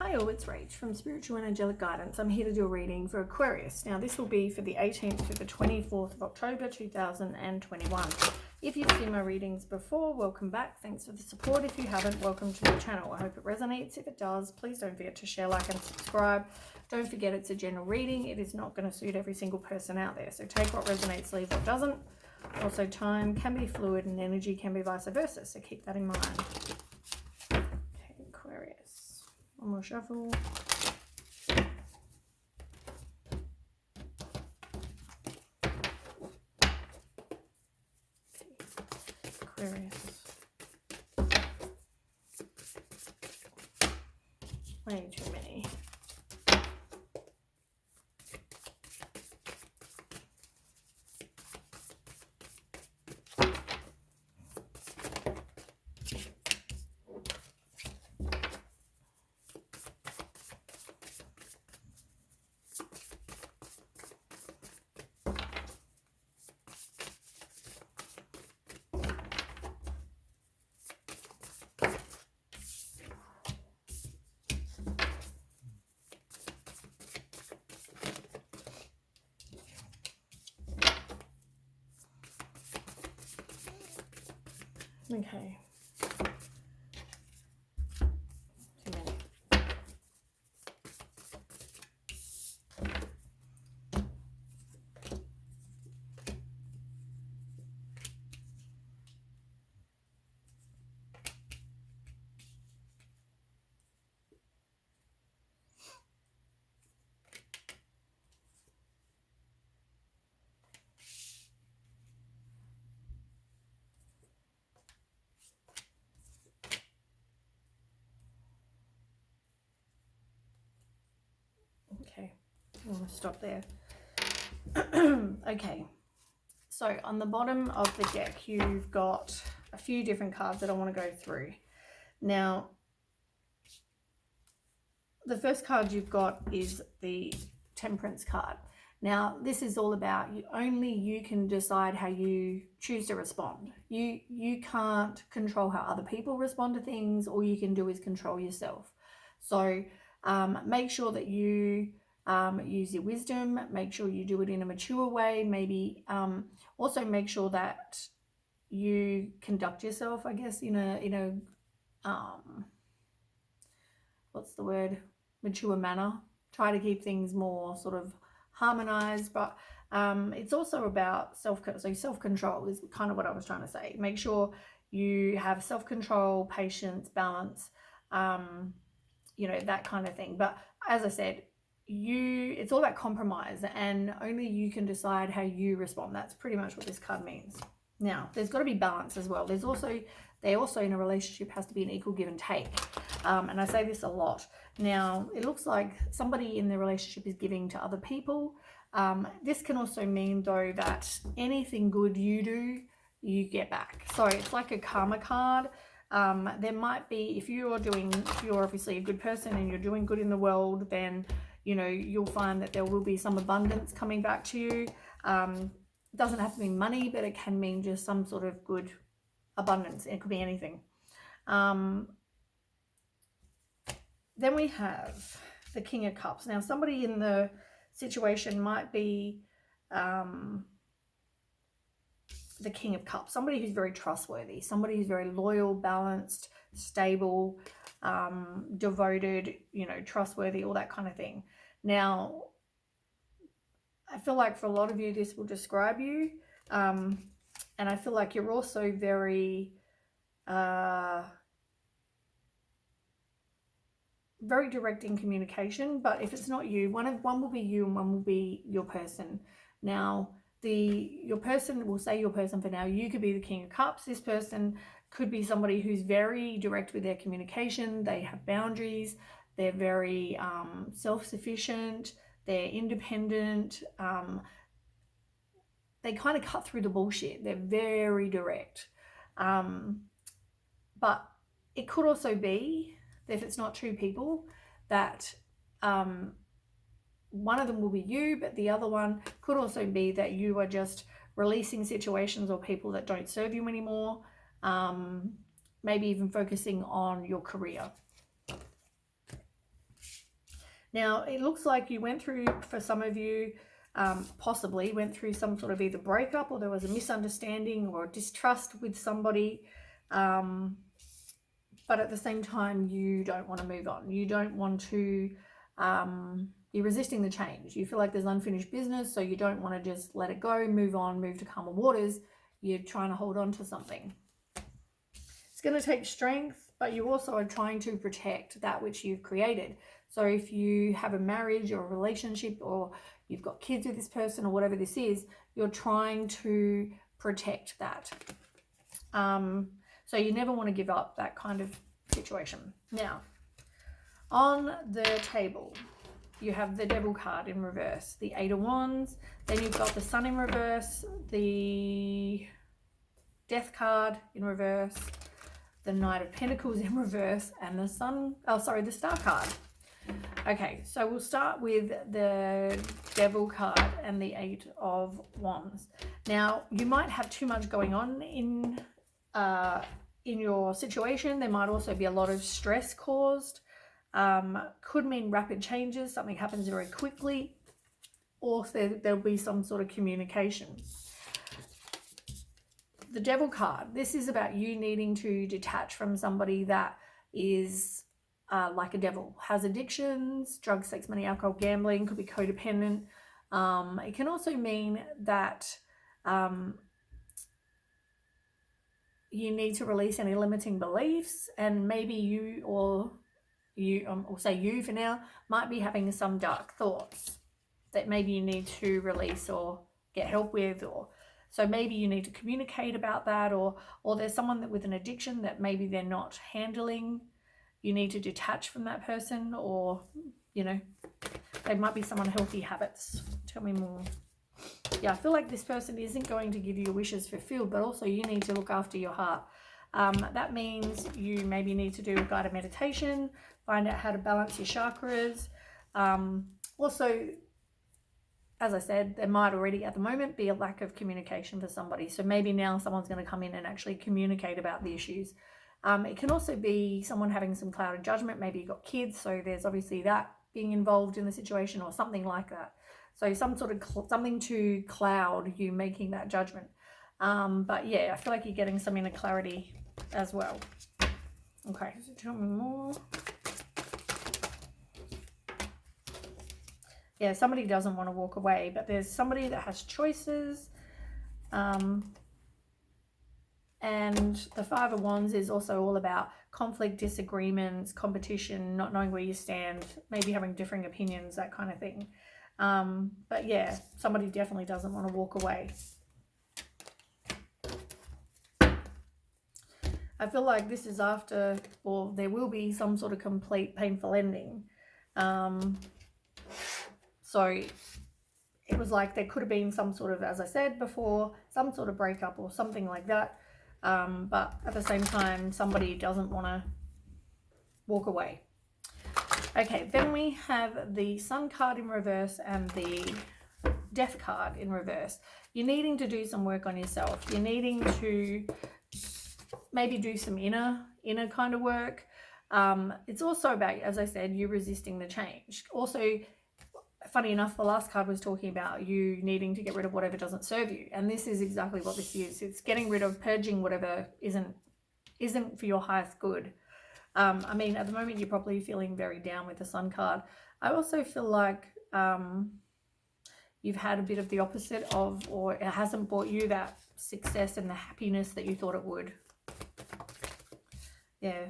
Hi all, it's Rach from Spiritual and Angelic Guidance. I'm here to do a reading for Aquarius. Now this will be for the 18th to the 24th of October 2021. If you've seen my readings before, welcome back. Thanks for the support. If you haven't, welcome to the channel. I hope it resonates. If it does, please don't forget to share, like and subscribe. Don't forget it's a general reading. It is not going to suit every single person out there. So take what resonates, leave what doesn't. Also, time can be fluid and energy can be vice versa. So keep that in mind. Okay, Aquarius. One more shuffle. Aquarius. Way too many. Okay. Too many. Okay, I'm going to stop there. Okay, so on the bottom of the deck, you've got a few different cards that I want to go through. Now, the first card you've got is the Temperance card. Now, this is all about only you can decide how you choose to respond. You can't control how other people respond to things. All you can do is control yourself. So make sure that you use your wisdom. Make sure you do it in a mature way. Maybe also make sure that you conduct yourself, I guess, in a what's the word? Mature manner. Try to keep things more sort of harmonized, but it's also about self-control is kind of what I was trying to say. Make sure you have self-control, patience, balance, that kind of thing. But as I said, it's all about compromise, and only you can decide how you respond. That's pretty much what this card means. Now, there's got to be balance as well. They also in a relationship has to be an equal give and take. And I say this a lot. Now, it looks like somebody in the relationship is giving to other people. This can also mean, though, that anything good you do, you get back. So it's like a karma card. There might be, if you're obviously a good person and you're doing good in the world, then, you'll find that there will be some abundance coming back to you. It doesn't have to mean money, but it can mean just some sort of good abundance. It could be anything. Then we have the King of Cups. Now, somebody in the situation might be the King of Cups, somebody who's very trustworthy, somebody who's very loyal, balanced, stable, devoted, trustworthy, all that kind of thing. Now, I feel like for a lot of you, this will describe you. And I feel like you're also very, very direct in communication. But if it's not you, one will be you and one will be your person. Now, your person, we'll say your person for now, you could be the King of Cups. This person could be somebody who's very direct with their communication. They have boundaries. They're very self-sufficient. They're independent. They kind of cut through the bullshit. They're very direct. But it could also be, if it's not two people, that one of them will be you, but the other one could also be that you are just releasing situations or people that don't serve you anymore. Maybe even focusing on your career. Now, it looks like you went through, for some of you, possibly went through some sort of either breakup, or there was a misunderstanding or distrust with somebody. But at the same time, you don't want to move on. You don't want to, you're resisting the change. You feel like there's unfinished business, so you don't want to just let it go, move on, move to calmer waters. You're trying to hold on to something. It's going to take strength, but you also are trying to protect that which you've created. So if you have a marriage or a relationship, or you've got kids with this person, or whatever this is, you're trying to protect that. So you never want to give up that kind of situation. Now, on the table, you have the Devil card in reverse, the Eight of Wands, then you've got the Sun in reverse, the Death card in reverse, the Knight of Pentacles in reverse, and the Star card. Okay, so we'll start with the Devil card and the Eight of Wands. Now, you might have too much going on in your situation. There might also be a lot of stress caused. Could mean rapid changes, something happens very quickly, or there'll be some sort of communication. The Devil card, this is about you needing to detach from somebody that is like a devil, has addictions, drugs, sex, money, alcohol, gambling, could be codependent. It can also mean that you need to release any limiting beliefs, and maybe you or say you for now, might be having some dark thoughts that maybe you need to release or get help with, or so maybe you need to communicate about that, or there's someone that with an addiction that maybe they're not handling. You need to detach from that person, or, you know, they might be some unhealthy habits. Tell me more. Yeah, I feel like this person isn't going to give you your wishes fulfilled, but also you need to look after your heart. That means you maybe need to do a guided meditation, find out how to balance your chakras. Also, as I said, there might already at the moment be a lack of communication for somebody. So maybe now someone's going to come in and actually communicate about the issues. It can also be someone having some clouded judgment. Maybe you've got kids, so there's obviously that being involved in the situation, or something like that. So some sort of something to cloud you making that judgment. But yeah, I feel like you're getting some inner clarity as well. Okay, so tell me more. Yeah, somebody doesn't want to walk away, but there's somebody that has choices. And the Five of Wands is also all about conflict, disagreements, competition, not knowing where you stand, maybe having differing opinions, that kind of thing. But yeah, somebody definitely doesn't want to walk away. I feel like this is after, or there will be some sort of complete painful ending. So it was like there could have been some sort of, as I said before, some sort of breakup or something like that. But at the same time, somebody doesn't want to walk away. Okay, then we have the Sun card in reverse and the Death card in reverse. You're needing to do some work on yourself. You're needing to maybe do some inner kind of work. It's also about, as I said, you resisting the change. Also, funny enough, the last card was talking about you needing to get rid of whatever doesn't serve you. And this is exactly what this is. It's getting rid of, purging whatever isn't for your highest good. I mean, at the moment, you're probably feeling very down with the Sun card. I also feel like you've had a bit of the opposite of, or it hasn't brought you that success and the happiness that you thought it would. Yeah.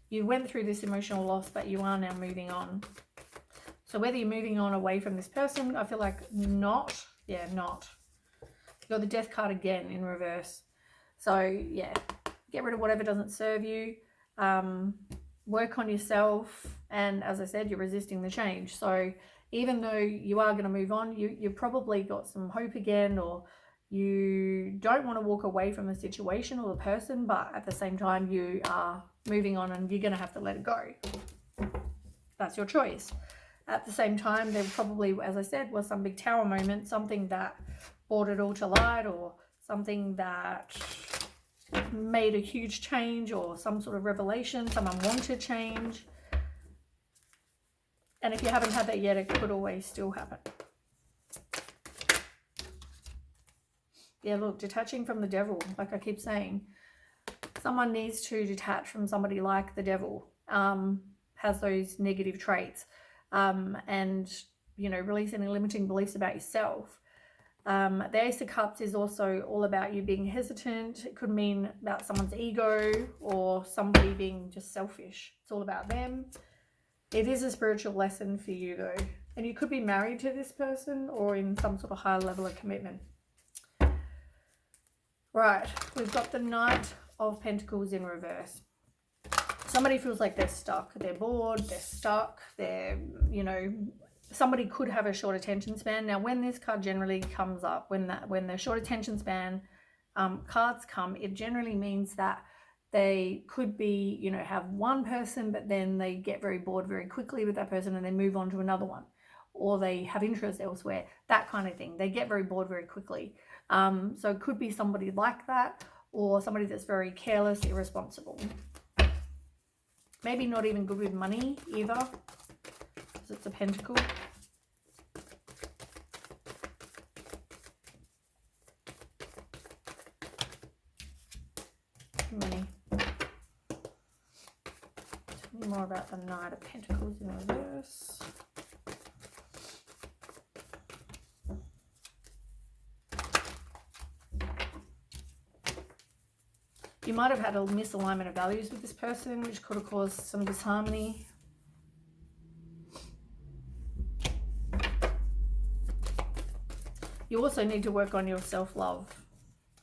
You went through this emotional loss, but you are now moving on. So whether you're moving on away from this person, I feel like not. Yeah, not. You got the Death card again in reverse. So yeah, get rid of whatever doesn't serve you. Work on yourself. And as I said, you're resisting the change. So even though you are going to move on, you've probably got some hope again, or you don't want to walk away from the situation or the person, but at the same time, you are moving on and you're going to have to let it go. That's your choice. At the same time, there probably, as I said, was some big tower moment, something that brought it all to light, or something that made a huge change, or some sort of revelation, some unwanted change. And if you haven't had that yet, it could always still happen. Yeah, look, detaching from the devil, like I keep saying, someone needs to detach from somebody like the devil, has those negative traits, and, you know, release any limiting beliefs about yourself. The Ace of Cups is also all about you being hesitant. It could mean about someone's ego or somebody being just selfish. It's all about them. It is a spiritual lesson for you though. And you could be married to this person or in some sort of higher level of commitment. Right, we've got the Knight of Pentacles in reverse. Somebody feels like they're stuck. They're bored, they're stuck, they're, you know, somebody could have a short attention span. Now, when this card generally comes up, when the short attention span cards come, it generally means that they could be, you know, have one person, but then they get very bored very quickly with that person and they move on to another one. Or they have interest elsewhere, that kind of thing. They get very bored very quickly. So it could be somebody like that, or somebody that's very careless, irresponsible. Maybe not even good with money either, because it's a pentacle. Money. Tell me more about the Knight of Pentacles in reverse. You might have had a misalignment of values with this person, which could have caused some disharmony. You also need to work on your self-love.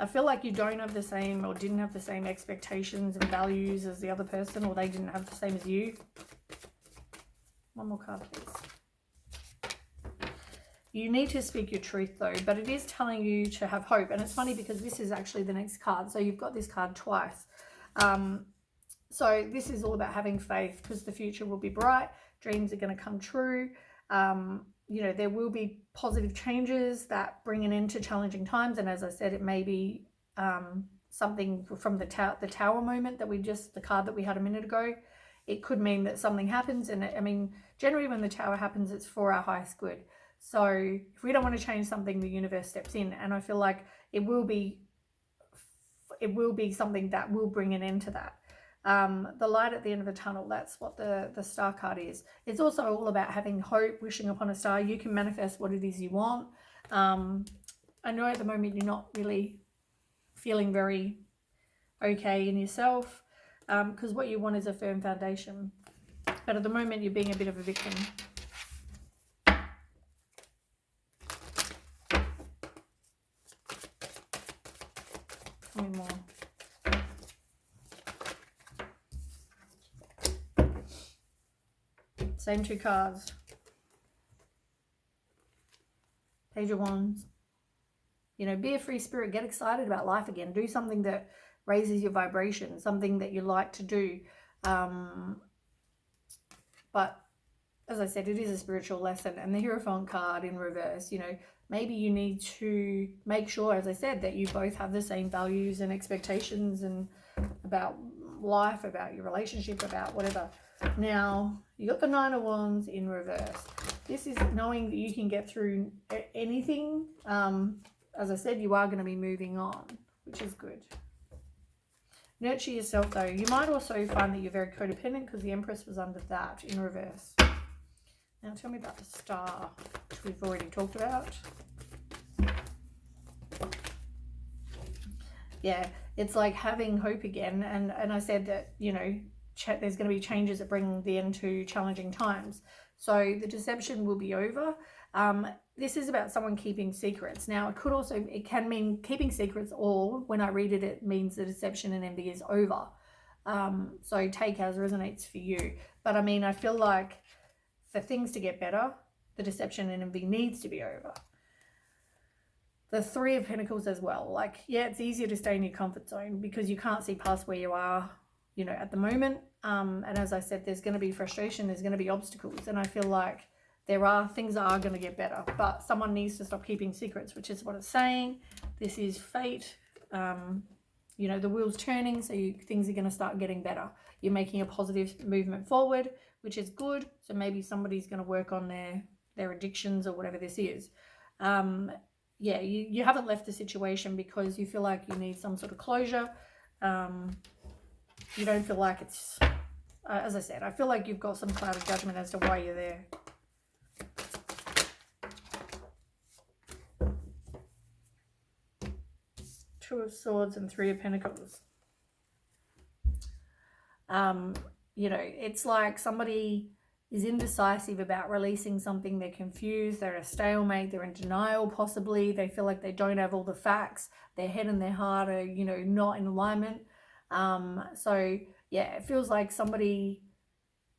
I feel like you don't have the same or didn't have the same expectations and values as the other person, or they didn't have the same as you. One more card, please. You need to speak your truth though, but it is telling you to have hope. And it's funny because this is actually the next card. So you've got this card twice. So this is all about having faith, because the future will be bright. Dreams are going to come true. You know, there will be positive changes that bring an end to challenging times. And as I said, it may be something from the tower moment that the card that we had a minute ago. It could mean that something happens. And I mean, generally when the tower happens, it's for our highest good. So if we don't want to change something, the universe steps in. And I feel like it will be something that will bring an end to that. The light at the end of the tunnel, that's what the star card is. It's also all about having hope, wishing upon a star. You can manifest what it is you want. I know at the moment you're not really feeling very okay in yourself, because what you want is a firm foundation. But at the moment you're being a bit of a victim. Tell me more. Same two cards. Page of Wands. You know, be a free spirit. Get excited about life again. Do something that raises your vibration. Something that you like to do. But as I said, it is a spiritual lesson. And the Hierophant card in reverse, you know, maybe you need to make sure, as I said, that you both have the same values and expectations and about life, about your relationship, about whatever. Now, you got the Nine of Wands in reverse. This is knowing that you can get through anything. As I said, you are going to be moving on, which is good. Nurture yourself, though. You might also find that you're very codependent, because the Empress was under that in reverse. Now, tell me about the Star, which we've already talked about. Yeah, it's like having hope again. And I said that, you know, there's going to be changes that bring the end to challenging times. So the deception will be over. This is about someone keeping secrets. Now, it can mean keeping secrets, or when I read it, it means the deception and envy is over. So take as resonates for you. But I mean, I feel like for things to get better, the deception and envy needs to be over. The Three of Pentacles as well. Like, yeah, it's easier to stay in your comfort zone because you can't see past where you are, you know, at the moment. And as I said, there's going to be frustration, there's going to be obstacles. And I feel like things are going to get better, but someone needs to stop keeping secrets, which is what it's saying. This is fate. You know, the wheel's turning, so things are going to start getting better. You're making a positive movement forward, which is good. So maybe somebody's going to work on their addictions or whatever this is. Yeah, you haven't left the situation because you feel like you need some sort of closure. You don't feel like it's, as I said, I feel like you've got some cloud of judgment as to why you're there. Two of Swords and Three of Pentacles. You know, it's like somebody is indecisive about releasing something. They're confused, they're at a stalemate, they're in denial possibly, they feel like they don't have all the facts, their head and their heart are, you know, not in alignment. So yeah, it feels like somebody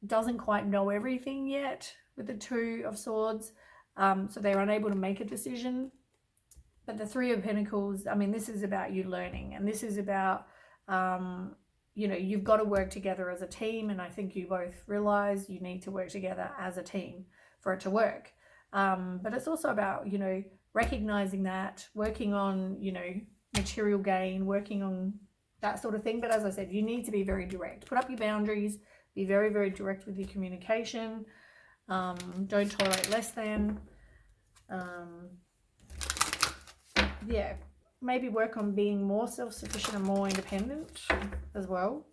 doesn't quite know everything yet with the Two of Swords, so they're unable to make a decision. But the Three of Pentacles, I mean, this is about you learning, and this is about you know, you've got to work together as a team, and I think you both realize you need to work together as a team for it to work. But it's also about, you know, recognizing that, working on, you know, material gain, working on that sort of thing. But as I said, you need to be very direct. Put up your boundaries, be very, very direct with your communication. Don't tolerate less than. Yeah, maybe work on being more self-sufficient and more independent as well.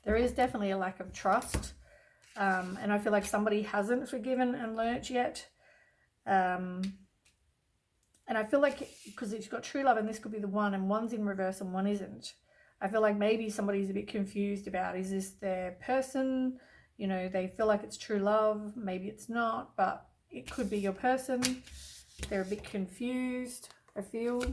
There is definitely a lack of trust, and I feel like somebody hasn't forgiven and learnt yet. And I feel like, because it's got true love, and this could be the one, and one's in reverse and one isn't. I feel like maybe somebody's a bit confused about, is this their person? You know, they feel like it's true love. Maybe it's not, but it could be your person. They're a bit confused, I feel.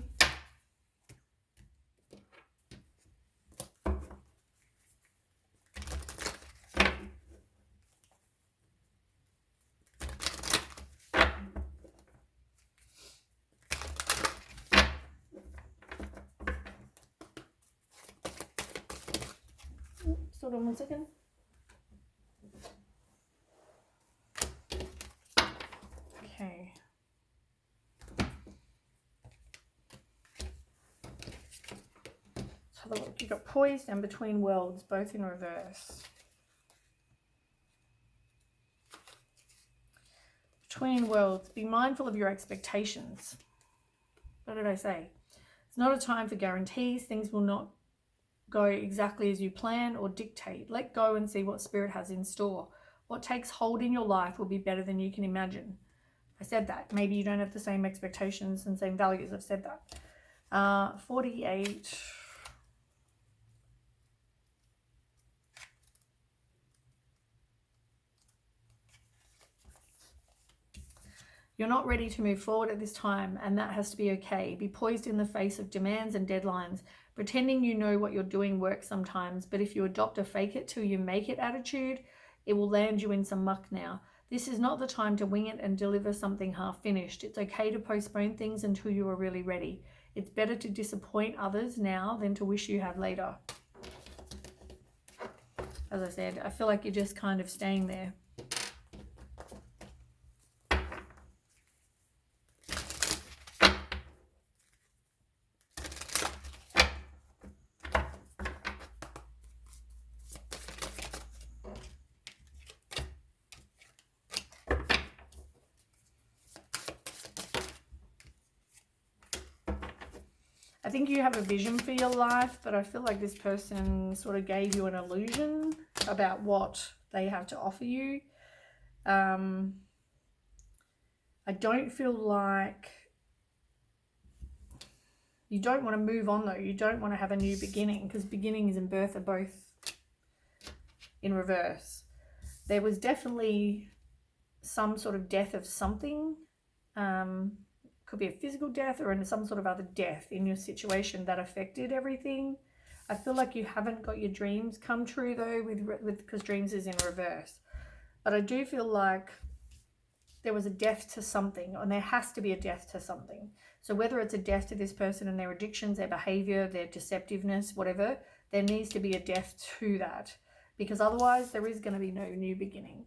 Hold on 1 second. Okay. Let's have a look. You've got Poised and Between Worlds, both in reverse. Between Worlds, be mindful of your expectations. What did I say? It's not a time for guarantees. Things will not go exactly as you plan or dictate. Let go and see what Spirit has in store. What takes hold in your life will be better than you can imagine. I said that. Maybe you don't have the same expectations and same values. I've said that. 48. You're not ready to move forward at this time, and that has to be okay. Be poised in the face of demands and deadlines. Pretending you know what you're doing works sometimes, but if you adopt a fake it till you make it attitude, it will land you in some muck now. This is not the time to wing it and deliver something half finished. It's okay to postpone things until you are really ready. It's better to disappoint others now than to wish you had later. As I said, I feel like you're just kind of staying there. I think you have a vision for your life, but I feel like this person sort of gave you an illusion about what they have to offer you. I don't feel like you don't want to move on though. You don't want to have a new beginning, because beginnings and birth are both in reverse. There was definitely some sort of death of something. Could be a physical death or some sort of other death in your situation that affected everything. I feel like you haven't got your dreams come true though, because dreams is in reverse. But I do feel like there was a death to something, and there has to be a death to something. So whether it's a death to this person and their addictions, their behavior, their deceptiveness, whatever, there needs to be a death to that, because otherwise there is going to be no new beginning.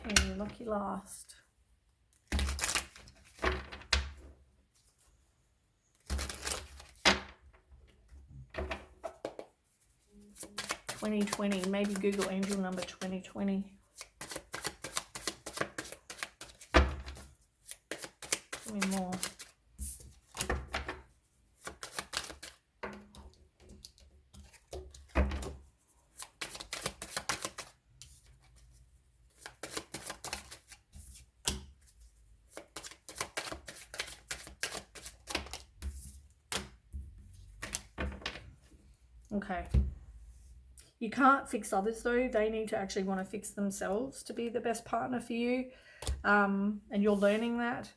Okay, lucky last. 2020, maybe Google angel number 2020. Give me more. Okay. You can't fix others though. They need to actually want to fix themselves to be the best partner for you. And you're learning that.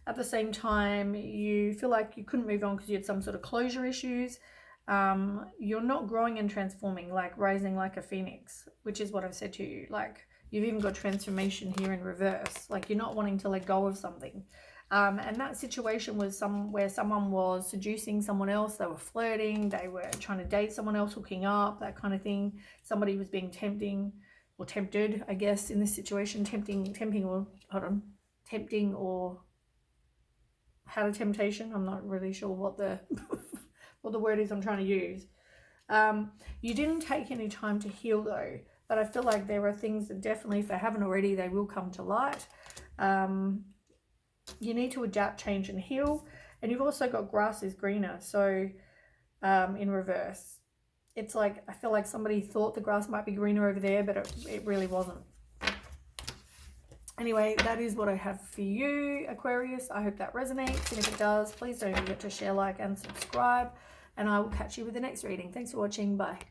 At the same time, you feel like you couldn't move on because you had some sort of closure issues. You're not growing and transforming, like rising like a phoenix, which is what I've said to you. Like, you've even got transformation here in reverse. Like, you're not wanting to let go of something. And that situation was where someone was seducing someone else. They were flirting. They were trying to date someone else, hooking up, that kind of thing. Somebody was being tempted, I guess, in this situation. Tempting or had a temptation. I'm not really sure what the what the word is I'm trying to use. You didn't take any time to heal though, but I feel like there are things that definitely, if they haven't already, they will come to light. You need to adapt, change, and heal. And you've also got grass is greener. So in reverse, it's like, I feel like somebody thought the grass might be greener over there, but it really wasn't. Anyway, that is what I have for you, Aquarius. I hope that resonates. And if it does, please don't forget to share, like, and subscribe. And I will catch you with the next reading. Thanks for watching. Bye.